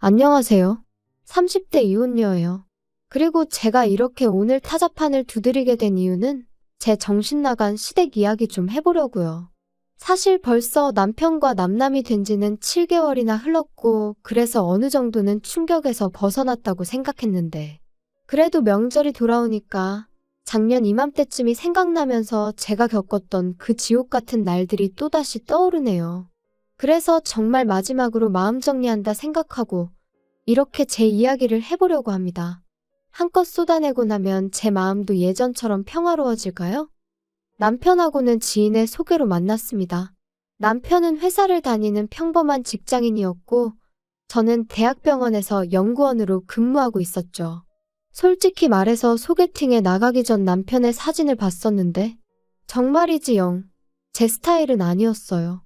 안녕하세요. 30대 이혼녀예요. 그리고 제가 이렇게 오늘 타자판을 두드리게 된 이유는 제 정신 나간 시댁 이야기 좀 해보려고요. 사실 벌써 남편과 남남이 된 지는 7개월이나 흘렀고 그래서 어느 정도는 충격에서 벗어났다고 생각했는데 그래도 명절이 돌아오니까 작년 이맘때쯤이 생각나면서 제가 겪었던 그 지옥 같은 날들이 또다시 떠오르네요. 그래서 정말 마지막으로 마음 정리한다 생각하고 이렇게 제 이야기를 해보려고 합니다. 한껏 쏟아내고 나면 제 마음도 예전처럼 평화로워질까요? 남편하고는 지인의 소개로 만났습니다. 남편은 회사를 다니는 평범한 직장인이었고 저는 대학병원에서 연구원으로 근무하고 있었죠. 솔직히 말해서 소개팅에 나가기 전 남편의 사진을 봤었는데 정말이지 영 제 스타일은 아니었어요.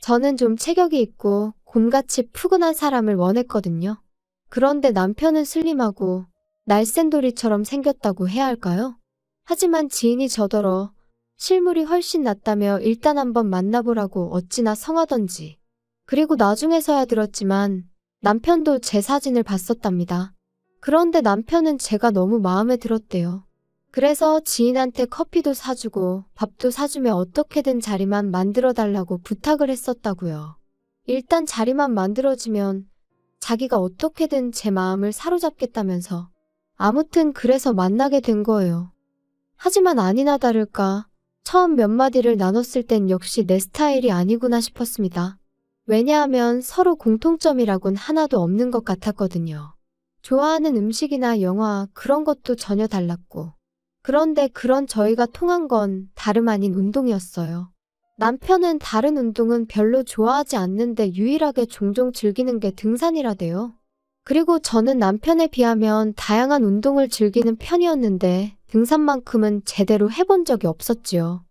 저는 좀 체격이 있고 곰같이 푸근한 사람을 원했거든요. 그런데 남편은 슬림하고 날쌘돌이처럼 생겼다고 해야 할까요? 하지만 지인이 저더러 실물이 훨씬 낫다며 일단 한번 만나보라고 어찌나 성하던지. 그리고 나중에서야 들었지만 남편도 제 사진을 봤었답니다. 그런데 남편은 제가 너무 마음에 들었대요. 그래서 지인한테 커피도 사주고 밥도 사주며 어떻게든 자리만 만들어달라고 부탁을 했었다고요. 일단 자리만 만들어지면 자기가 어떻게든 제 마음을 사로잡겠다면서. 아무튼 그래서 만나게 된 거예요. 하지만 아니나 다를까 처음 몇 마디를 나눴을 땐 역시 내 스타일이 아니구나 싶었습니다. 왜냐하면 서로 공통점이라곤 하나도 없는 것 같았거든요. 좋아하는 음식이나 영화 그런 것도 전혀 달랐고. 그런데 그런 저희가 통한 건 다름 아닌 운동이었어요. 남편은 다른 운동은 별로 좋아하지 않는데 유일하게 종종 즐기는 게 등산이라대요. 그리고 저는 남편에 비하면 다양한 운동을 즐기는 편이었는데 등산만큼은 제대로 해본 적이 없었지요.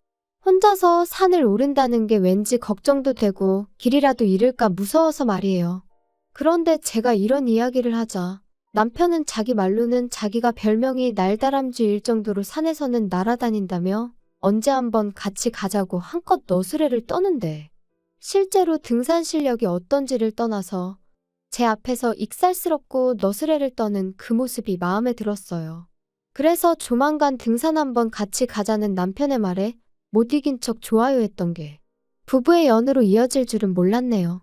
혼자서 산을 오른다는 게 왠지 걱정도 되고 길이라도 잃을까 무서워서 말이에요. 그런데 제가 이런 이야기를 하자 남편은 자기 말로는 자기가 별명이 날다람쥐일 정도로 산에서는 날아다닌다며 언제 한번 같이 가자고 한껏 너스레를 떠는데 실제로 등산 실력이 어떤지를 떠나서 제 앞에서 익살스럽고 너스레를 떠는 그 모습이 마음에 들었어요. 그래서 조만간 등산 한번 같이 가자는 남편의 말에 못 이긴 척 좋아요했던 게 부부의 연으로 이어질 줄은 몰랐네요.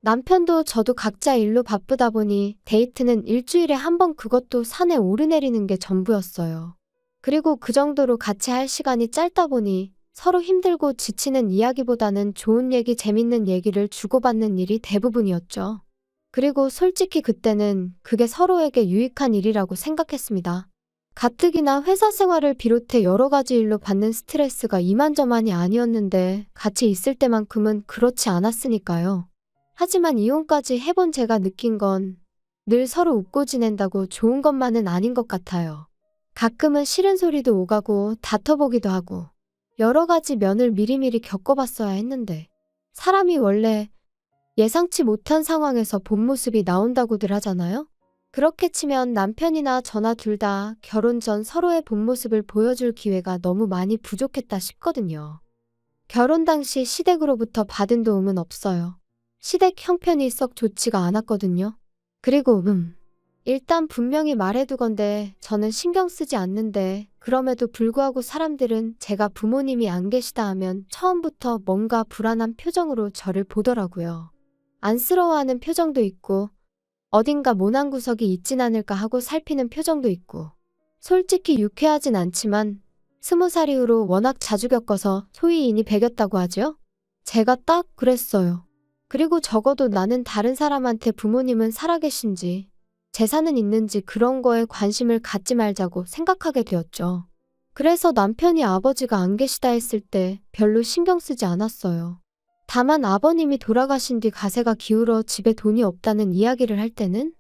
남편도 저도 각자 일로 바쁘다 보니 데이트는 일주일에 한 번 그것도 산에 오르내리는 게 전부였어요. 그리고 그 정도로 같이 할 시간이 짧다 보니 서로 힘들고 지치는 이야기보다는 좋은 얘기, 재밌는 얘기를 주고받는 일이 대부분이었죠. 그리고 솔직히 그때는 그게 서로에게 유익한 일이라고 생각했습니다. 가뜩이나 회사 생활을 비롯해 여러 가지 일로 받는 스트레스가 이만저만이 아니었는데 같이 있을 때만큼은 그렇지 않았으니까요. 하지만 이혼까지 해본 제가 느낀 건 늘 서로 웃고 지낸다고 좋은 것만은 아닌 것 같아요. 가끔은 싫은 소리도 오가고 다퉈보기도 하고 여러 가지 면을 미리미리 겪어봤어야 했는데 사람이 원래 예상치 못한 상황에서 본 모습이 나온다고들 하잖아요? 그렇게 치면 남편이나 저나 둘 다 결혼 전 서로의 본 모습을 보여줄 기회가 너무 많이 부족했다 싶거든요. 결혼 당시 시댁으로부터 받은 도움은 없어요. 시댁 형편이 썩 좋지가 않았거든요. 그리고 일단 분명히 말해두건대 저는 신경 쓰지 않는데 그럼에도 불구하고 사람들은 제가 부모님이 안 계시다 하면 처음부터 뭔가 불안한 표정으로 저를 보더라고요. 안쓰러워하는 표정도 있고 어딘가 모난 구석이 있진 않을까 하고 살피는 표정도 있고 솔직히 유쾌하진 않지만 20살 이후로 워낙 자주 겪어서 소위 인이 배겼다고 하죠? 제가 딱 그랬어요. 그리고 적어도 나는 다른 사람한테 부모님은 살아계신지 재산은 있는지 그런 거에 관심을 갖지 말자고 생각하게 되었죠. 그래서 남편이 아버지가 안 계시다 했을 때 별로 신경 쓰지 않았어요. 다만 아버님이 돌아가신 뒤 가세가 기울어 집에 돈이 없다는 이야기를 할 때는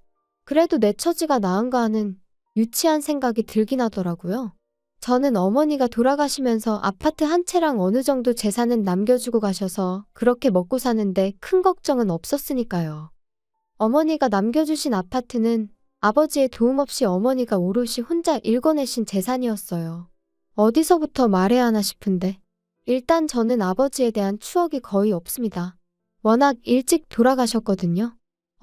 그래도 내 처지가 나은가 하는 유치한 생각이 들긴 하더라고요. 저는 어머니가 돌아가시면서 아파트 한 채랑 어느 정도 재산은 남겨주고 가셔서 그렇게 먹고 사는데 큰 걱정은 없었으니까요. 어머니가 남겨주신 아파트는 아버지의 도움 없이 어머니가 오롯이 혼자 일궈내신 재산이었어요. 어디서부터 말해야 하나 싶은데 일단 저는 아버지에 대한 추억이 거의 없습니다. 워낙 일찍 돌아가셨거든요.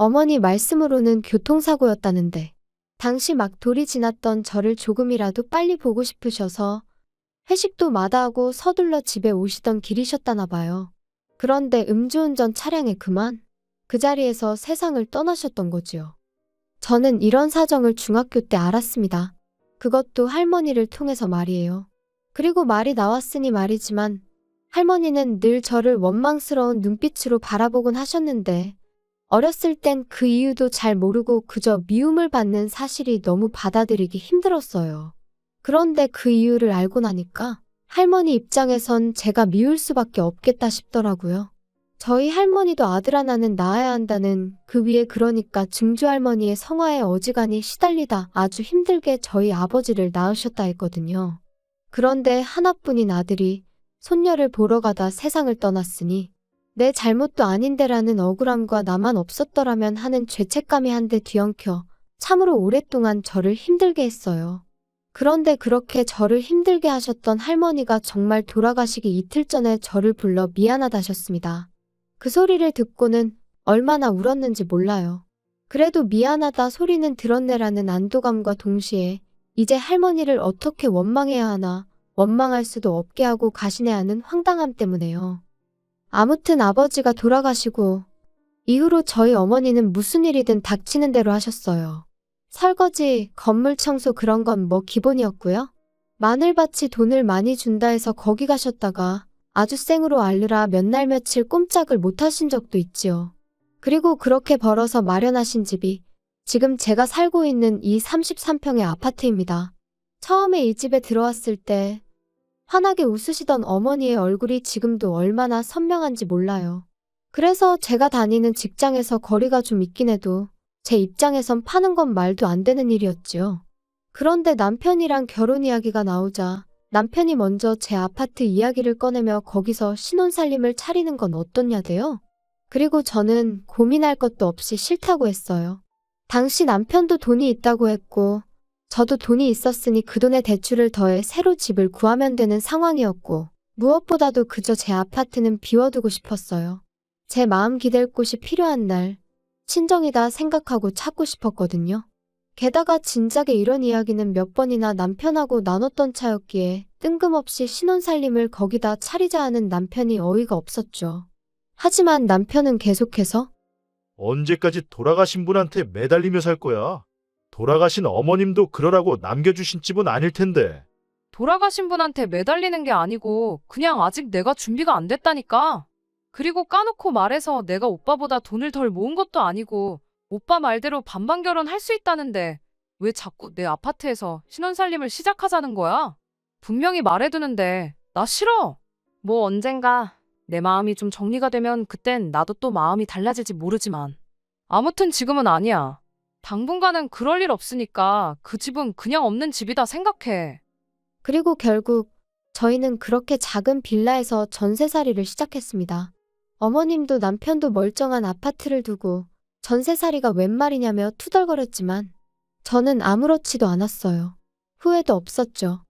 어머니 말씀으로는 교통사고였다는데 당시 막 돌이 지났던 저를 조금이라도 빨리 보고 싶으셔서 회식도 마다하고 서둘러 집에 오시던 길이셨다나 봐요. 그런데 음주운전 차량에 그만 그 자리에서 세상을 떠나셨던 거지요. 저는 이런 사정을 중학교 때 알았습니다. 그것도 할머니를 통해서 말이에요. 그리고 말이 나왔으니 말이지만 할머니는 늘 저를 원망스러운 눈빛으로 바라보곤 하셨는데 어렸을 땐 그 이유도 잘 모르고 그저 미움을 받는 사실이 너무 받아들이기 힘들었어요. 그런데 그 이유를 알고 나니까 할머니 입장에선 제가 미울 수밖에 없겠다 싶더라고요. 저희 할머니도 아들 하나는 낳아야 한다는 그 위에 그러니까 증조할머니의 성화에 어지간히 시달리다 아주 힘들게 저희 아버지를 낳으셨다 했거든요. 그런데 하나뿐인 아들이 손녀를 보러 가다 세상을 떠났으니 내 잘못도 아닌데라는 억울함과 나만 없었더라면 하는 죄책감이 한데 뒤엉켜 참으로 오랫동안 저를 힘들게 했어요. 그런데 그렇게 저를 힘들게 하셨던 할머니가 정말 돌아가시기 이틀 전에 저를 불러 미안하다셨습니다. 그 소리를 듣고는 얼마나 울었는지 몰라요. 그래도 미안하다 소리는 들었네라는 안도감과 동시에 이제 할머니를 어떻게 원망해야 하나, 원망할 수도 없게 하고 가시네 하는 황당함 때문에요. 아무튼 아버지가 돌아가시고 이후로 저희 어머니는 무슨 일이든 닥치는 대로 하셨어요. 설거지, 건물 청소 그런 건 뭐 기본이었고요. 마늘밭이 돈을 많이 준다 해서 거기 가셨다가 아주 생으로 앓느라 몇 날 며칠 꼼짝을 못 하신 적도 있지요. 그리고 그렇게 벌어서 마련하신 집이 지금 제가 살고 있는 이 33평의 아파트입니다. 처음에 이 집에 들어왔을 때 환하게 웃으시던 어머니의 얼굴이 지금도 얼마나 선명한지 몰라요. 그래서 제가 다니는 직장에서 거리가 좀 있긴 해도 제 입장에선 파는 건 말도 안 되는 일이었지요. 그런데 남편이랑 결혼 이야기가 나오자 남편이 먼저 제 아파트 이야기를 꺼내며 거기서 신혼살림을 차리는 건 어떻냐대요. 그리고 저는 고민할 것도 없이 싫다고 했어요. 당시 남편도 돈이 있다고 했고 저도 돈이 있었으니 그 돈에 대출을 더해 새로 집을 구하면 되는 상황이었고 무엇보다도 그저 제 아파트는 비워두고 싶었어요. 제 마음 기댈 곳이 필요한 날 친정이다 생각하고 찾고 싶었거든요. 게다가 진작에 이런 이야기는 몇 번이나 남편하고 나눴던 차였기에 뜬금없이 신혼살림을 거기다 차리자 하는 남편이 어이가 없었죠. 하지만 남편은 계속해서 언제까지 돌아가신 분한테 매달리며 살 거야? 돌아가신 어머님도 그러라고 남겨주신 집은 아닐 텐데. 돌아가신 분한테 매달리는 게 아니고 그냥 아직 내가 준비가 안 됐다니까. 그리고 까놓고 말해서 내가 오빠보다 돈을 덜 모은 것도 아니고 오빠 말대로 반반 결혼할 수 있다는데 왜 자꾸 내 아파트에서 신혼살림을 시작하자는 거야? 분명히 말해두는데 나 싫어. 뭐 언젠가 내 마음이 좀 정리가 되면 그땐 나도 또 마음이 달라질지 모르지만 아무튼 지금은 아니야. 당분간은 그럴 일 없으니까 그 집은 그냥 없는 집이다 생각해. 그리고 결국 저희는 그렇게 작은 빌라에서 전세살이를 시작했습니다. 어머님도 남편도 멀쩡한 아파트를 두고 전세살이가 웬 말이냐며 투덜거렸지만 저는 아무렇지도 않았어요. 후회도 없었죠.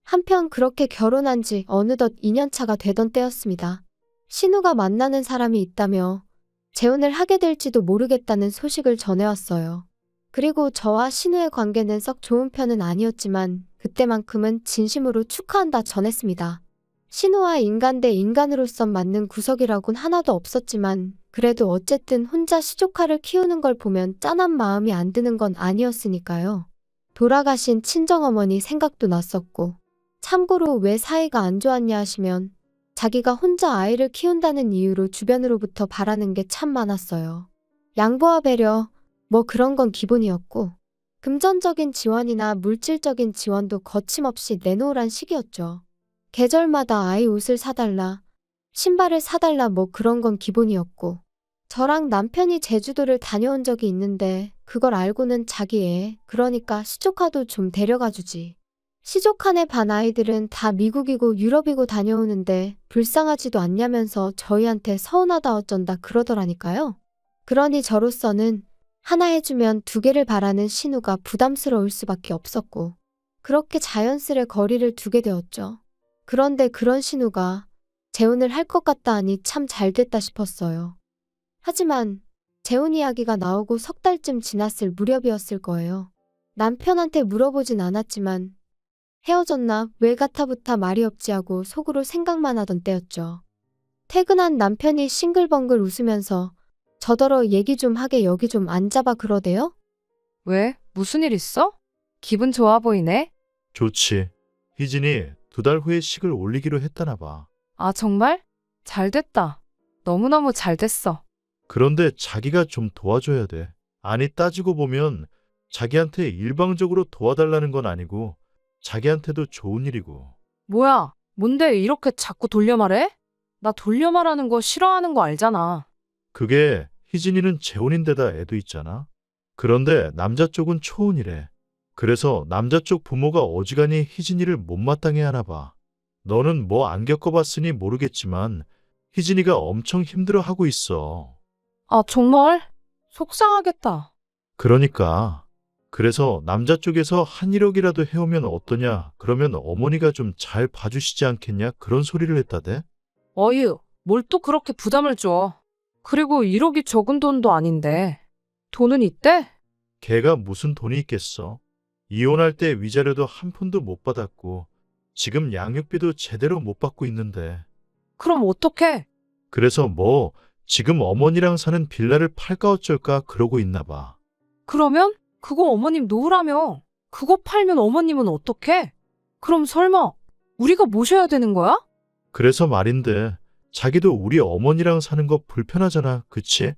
한편 그렇게 결혼한 지 어느덧 2년차가 되던 때였습니다. 신우가 만나는 사람이 있다며 재혼을 하게 될지도 모르겠다는 소식을 전해왔어요. 그리고 저와 신우의 관계는 썩 좋은 편은 아니었지만 그때만큼은 진심으로 축하한다 전했습니다. 신우와 인간 대 인간으로서 맞는 구석이라곤 하나도 없었지만 그래도 어쨌든 혼자 시조카를 키우는 걸 보면 짠한 마음이 안 드는 건 아니었으니까요. 돌아가신 친정어머니 생각도 났었고 참고로 왜 사이가 안 좋았냐 하시면 자기가 혼자 아이를 키운다는 이유로 주변으로부터 바라는 게 참 많았어요. 양보와 배려, 뭐 그런 건 기본이었고 금전적인 지원이나 물질적인 지원도 거침없이 내놓으란 식이었죠. 계절마다 아이 옷을 사달라, 신발을 사달라 뭐 그런 건 기본이었고 저랑 남편이 제주도를 다녀온 적이 있는데 그걸 알고는 자기 애, 그러니까 시조카도 좀 데려가 주지. 시조카네 반 아이들은 다 미국이고 유럽이고 다녀오는데 불쌍하지도 않냐면서 저희한테 서운하다 어쩐다 그러더라니까요. 그러니 저로서는 하나 해주면 두 개를 바라는 신우가 부담스러울 수밖에 없었고 그렇게 자연스레 거리를 두게 되었죠. 그런데 그런 신우가 재혼을 할 것 같다 하니 참 잘됐다 싶었어요. 하지만 재혼 이야기가 나오고 석 달쯤 지났을 무렵이었을 거예요. 남편한테 물어보진 않았지만 헤어졌나 왜 가타부타 말이 없지 하고 속으로 생각만 하던 때였죠. 퇴근한 남편이 싱글벙글 웃으면서 저더러 얘기 좀 하게 여기 좀 앉아봐 그러대요? 왜? 무슨 일 있어? 기분 좋아 보이네? 좋지. 희진이 2달 후에 식을 올리기로 했다나 봐. 아, 정말? 잘 됐다. 너무너무 잘 됐어. 그런데 자기가 좀 도와줘야 돼. 아니, 따지고 보면 자기한테 일방적으로 도와달라는 건 아니고 자기한테도 좋은 일이고. 뭐야? 뭔데 이렇게 자꾸 돌려 말해? 나 돌려 말하는 거 싫어하는 거 알잖아. 그게 희진이는 재혼인데다 애도 있잖아. 그런데 남자 쪽은 초혼이래. 그래서 남자 쪽 부모가 어지간히 희진이를 못마땅해 하나 봐. 너는 뭐 안 겪어봤으니 모르겠지만 희진이가 엄청 힘들어하고 있어. 아, 정말? 속상하겠다. 그러니까. 그래서 남자 쪽에서 한 1억이라도 해오면 어떠냐? 그러면 어머니가 좀 잘 봐주시지 않겠냐? 그런 소리를 했다대. 어휴, 뭘 또 그렇게 부담을 줘. 그리고 1억이 적은 돈도 아닌데. 돈은 있대? 걔가 무슨 돈이 있겠어. 이혼할 때 위자료도 한 푼도 못 받았고 지금 양육비도 제대로 못 받고 있는데. 그럼 어떡해? 그래서 뭐 지금 어머니랑 사는 빌라를 팔까 어쩔까 그러고 있나 봐. 그러면? 그거 어머님 놓으라며. 그거 팔면 어머님은 어떡해? 그럼 설마 우리가 모셔야 되는 거야? 그래서 말인데 자기도 우리 어머니랑 사는 거 불편하잖아. 그치?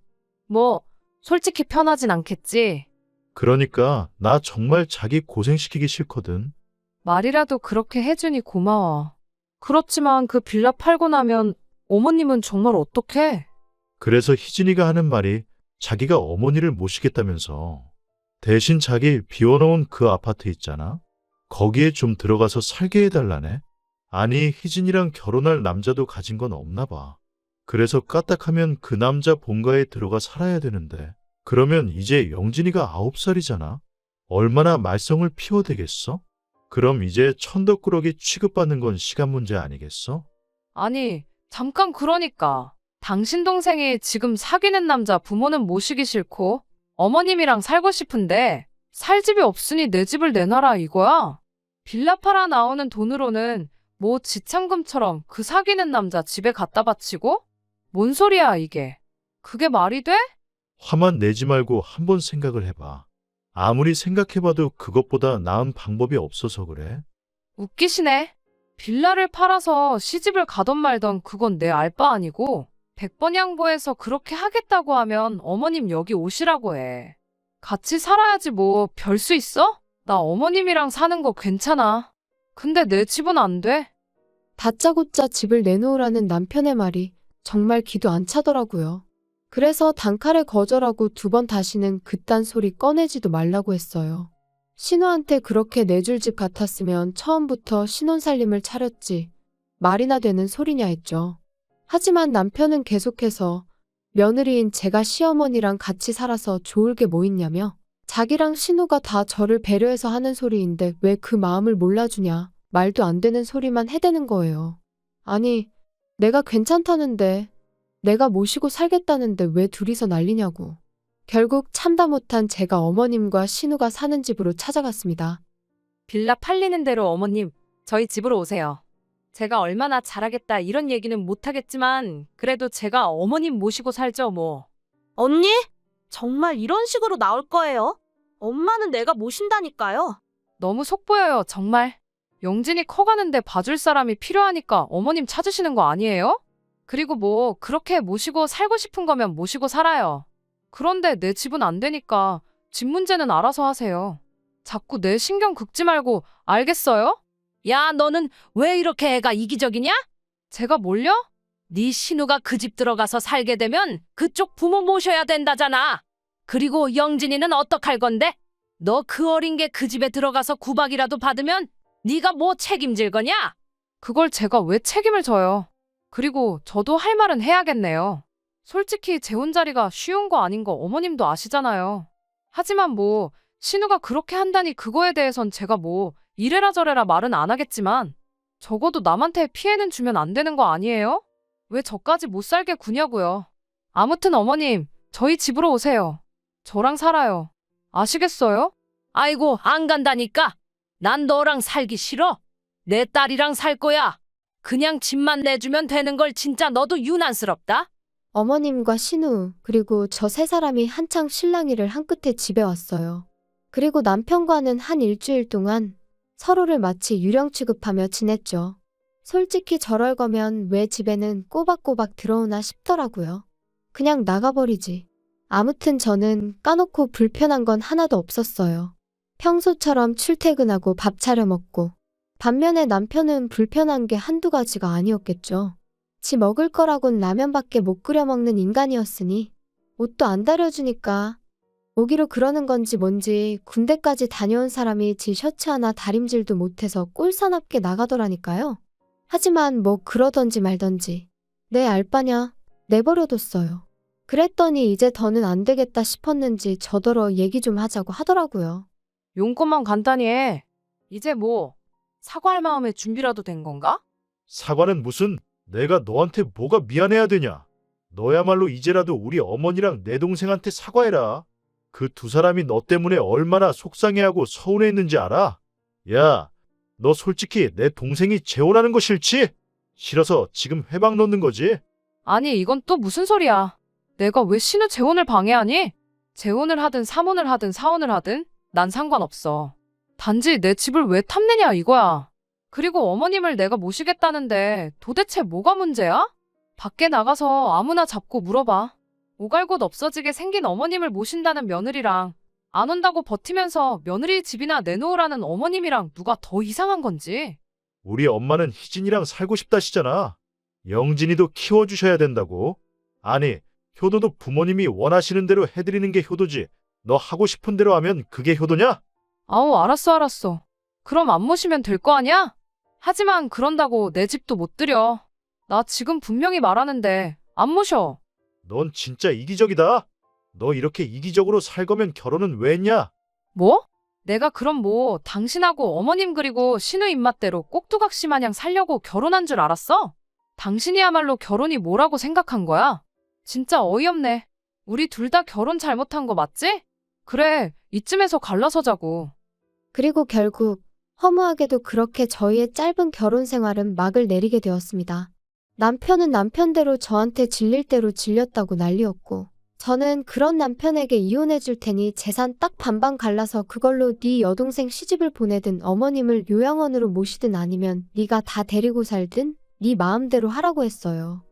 뭐, 솔직히 편하진 않겠지. 그러니까 나 정말 자기 고생시키기 싫거든. 말이라도 그렇게 해주니 고마워. 그렇지만 그 빌라 팔고 나면 어머님은 정말 어떡해? 그래서 희진이가 하는 말이 자기가 어머니를 모시겠다면서. 대신 자기 비워놓은 그 아파트 있잖아. 거기에 좀 들어가서 살게 해달라네. 아니, 희진이랑 결혼할 남자도 가진 건 없나 봐. 그래서 까딱하면 그 남자 본가에 들어가 살아야 되는데. 그러면 이제 영진이가 9살이잖아. 얼마나 말썽을 피워대겠어? 그럼 이제 천덕꾸러기 취급받는 건 시간 문제 아니겠어? 아니, 잠깐 그러니까. 당신 동생이 지금 사귀는 남자 부모는 모시기 싫고 어머님이랑 살고 싶은데 살 집이 없으니 내 집을 내놔라 이거야? 빌라 팔아 나오는 돈으로는 뭐 지참금처럼 그 사귀는 남자 집에 갖다 바치고? 뭔 소리야 이게? 그게 말이 돼? 화만 내지 말고 한번 생각을 해봐. 아무리 생각해봐도 그것보다 나은 방법이 없어서 그래. 웃기시네. 빌라를 팔아서 시집을 가던 말던 그건 내 알 바 아니고 100번 양보해서 그렇게 하겠다고 하면 어머님 여기 오시라고 해. 같이 살아야지 뭐 별 수 있어? 나 어머님이랑 사는 거 괜찮아. 근데 내 집은 안 돼. 다짜고짜 집을 내놓으라는 남편의 말이 정말 기도 안 차더라고요. 그래서 단칼에 거절하고 2번 다시는 그딴 소리 꺼내지도 말라고 했어요. 신우한테 그렇게 내줄 집 같았으면 처음부터 신혼살림을 차렸지. 말이나 되는 소리냐 했죠. 하지만 남편은 계속해서 며느리인 제가 시어머니랑 같이 살아서 좋을 게 뭐 있냐며 자기랑 신우가 다 저를 배려해서 하는 소리인데 왜 그 마음을 몰라주냐 말도 안 되는 소리만 해대는 거예요. 아니, 내가 괜찮다는데 내가 모시고 살겠다는데 왜 둘이서 난리냐고. 결국 참다 못한 제가 어머님과 신우가 사는 집으로 찾아갔습니다. 빌라 팔리는 대로 어머님, 저희 집으로 오세요. 제가 얼마나 잘하겠다 이런 얘기는 못하겠지만 그래도 제가 어머님 모시고 살죠 뭐. 언니? 정말 이런 식으로 나올 거예요? 엄마는 내가 모신다니까요. 너무 속보여요 정말. 영진이 커가는데 봐줄 사람이 필요하니까 어머님 찾으시는 거 아니에요? 그리고 뭐 그렇게 모시고 살고 싶은 거면 모시고 살아요. 그런데 내 집은 안 되니까 집 문제는 알아서 하세요. 자꾸 내 신경 긁지 말고 알겠어요? 야, 너는 왜 이렇게 애가 이기적이냐? 제가 뭘요? 네 신우가 그 집 들어가서 살게 되면 그쪽 부모 모셔야 된다잖아. 그리고 영진이는 어떡할 건데? 너 그 어린 게 그 집에 들어가서 구박이라도 받으면 네가 뭐 책임질 거냐? 그걸 제가 왜 책임을 져요? 그리고 저도 할 말은 해야겠네요. 솔직히 재혼 자리가 쉬운 거 아닌 거 어머님도 아시잖아요. 하지만 뭐 신우가 그렇게 한다니 그거에 대해선 제가 뭐 이래라 저래라 말은 안 하겠지만 적어도 남한테 피해는 주면 안 되는 거 아니에요? 왜 저까지 못 살게 구냐고요. 아무튼 어머님, 저희 집으로 오세요. 저랑 살아요. 아시겠어요? 아이고, 안 간다니까. 난 너랑 살기 싫어. 내 딸이랑 살 거야. 그냥 집만 내주면 되는 걸 진짜 너도 유난스럽다. 어머님과 신우, 그리고 저 세 사람이 한창 실랑이를 한 끝에 집에 왔어요. 그리고 남편과는 한 일주일 동안 서로를 마치 유령 취급하며 지냈죠. 솔직히 저럴 거면 왜 집에는 꼬박꼬박 들어오나 싶더라고요. 그냥 나가버리지. 아무튼 저는 까놓고 불편한 건 하나도 없었어요. 평소처럼 출퇴근하고 밥 차려 먹고. 반면에 남편은 불편한 게 한두 가지가 아니었겠죠. 지 먹을 거라곤 라면밖에 못 끓여 먹는 인간이었으니 옷도 안 다려주니까 오기로 그러는 건지 뭔지 군대까지 다녀온 사람이 지 셔츠 하나 다림질도 못해서 꼴사납게 나가더라니까요. 하지만 뭐 그러던지 말던지 내 알바냐 내버려뒀어요. 그랬더니 이제 더는 안 되겠다 싶었는지 저더러 얘기 좀 하자고 하더라고요. 용건만 간단히 해. 이제 뭐 사과할 마음의 준비라도 된 건가? 사과는 무슨, 내가 너한테 뭐가 미안해야 되냐? 너야말로 이제라도 우리 어머니랑 내 동생한테 사과해라. 그 두 사람이 너 때문에 얼마나 속상해하고 서운해했는지 알아? 야, 너 솔직히 내 동생이 재혼하는 거 싫지? 싫어서 지금 회방 놓는 거지? 아니, 이건 또 무슨 소리야. 내가 왜 신우 재혼을 방해하니? 재혼을 하든 삼혼을 하든 사혼을 하든 난 상관없어. 단지 내 집을 왜 탐내냐 이거야. 그리고 어머님을 내가 모시겠다는데 도대체 뭐가 문제야? 밖에 나가서 아무나 잡고 물어봐. 오갈 곳 없어지게 생긴 어머님을 모신다는 며느리랑 안 온다고 버티면서 며느리 집이나 내놓으라는 어머님이랑 누가 더 이상한 건지. 우리 엄마는 희진이랑 살고 싶다시잖아. 영진이도 키워주셔야 된다고. 아니, 효도도 부모님이 원하시는 대로 해드리는 게 효도지. 너 하고 싶은 대로 하면 그게 효도냐? 아우, 알았어. 그럼 안 모시면 될 거 아니야? 하지만 그런다고 내 집도 못 들여. 나 지금 분명히 말하는데 안 모셔. 넌 진짜 이기적이다. 너 이렇게 이기적으로 살 거면 결혼은 왜 했냐? 뭐? 내가 그럼 뭐 당신하고 어머님 그리고 신우 입맛대로 꼭두각시 마냥 살려고 결혼한 줄 알았어? 당신이야말로 결혼이 뭐라고 생각한 거야? 진짜 어이없네. 우리 둘 다 결혼 잘못한 거 맞지? 그래, 이쯤에서 갈라서자고. 그리고 결국 허무하게도 그렇게 저희의 짧은 결혼 생활은 막을 내리게 되었습니다. 남편은 남편대로 저한테 질릴 대로 질렸다고 난리였고 저는 그런 남편에게 이혼해 줄 테니 재산 딱 반반 갈라서 그걸로 네 여동생 시집을 보내든 어머님을 요양원으로 모시든 아니면 네가 다 데리고 살든 네 마음대로 하라고 했어요.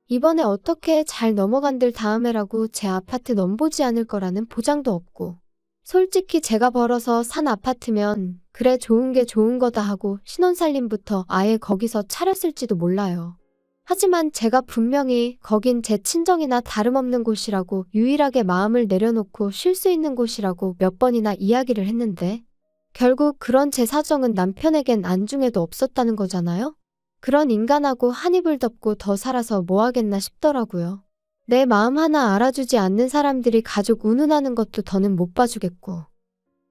이번에 어떻게 잘 넘어간들 다음에라고 제 아파트 넘보지 않을 거라는 보장도 없고 솔직히 제가 벌어서 산 아파트면 그래 좋은 게 좋은 거다 하고 신혼살림부터 아예 거기서 차렸을지도 몰라요. 하지만 제가 분명히 거긴 제 친정이나 다름없는 곳이라고 유일하게 마음을 내려놓고 쉴 수 있는 곳이라고 몇 번이나 이야기를 했는데 결국 그런 제 사정은 남편에겐 안중에도 없었다는 거잖아요. 그런 인간하고 한 입을 덮고 더 살아서 뭐 하겠나 싶더라고요. 내 마음 하나 알아주지 않는 사람들이 가족 운운하는 것도 더는 못 봐주겠고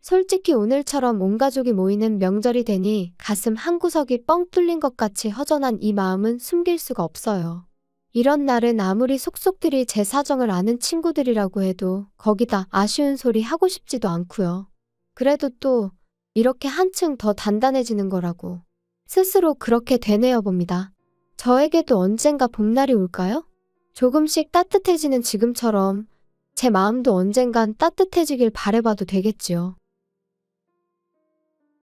솔직히 오늘처럼 온 가족이 모이는 명절이 되니 가슴 한구석이 뻥 뚫린 것 같이 허전한 이 마음은 숨길 수가 없어요. 이런 날은 아무리 속속들이 제 사정을 아는 친구들이라고 해도 거기다 아쉬운 소리 하고 싶지도 않고요. 그래도 또 이렇게 한층 더 단단해지는 거라고 스스로 그렇게 되뇌어 봅니다. 저에게도 언젠가 봄날이 올까요? 조금씩 따뜻해지는 지금처럼 제 마음도 언젠간 따뜻해지길 바라봐도 되겠지요.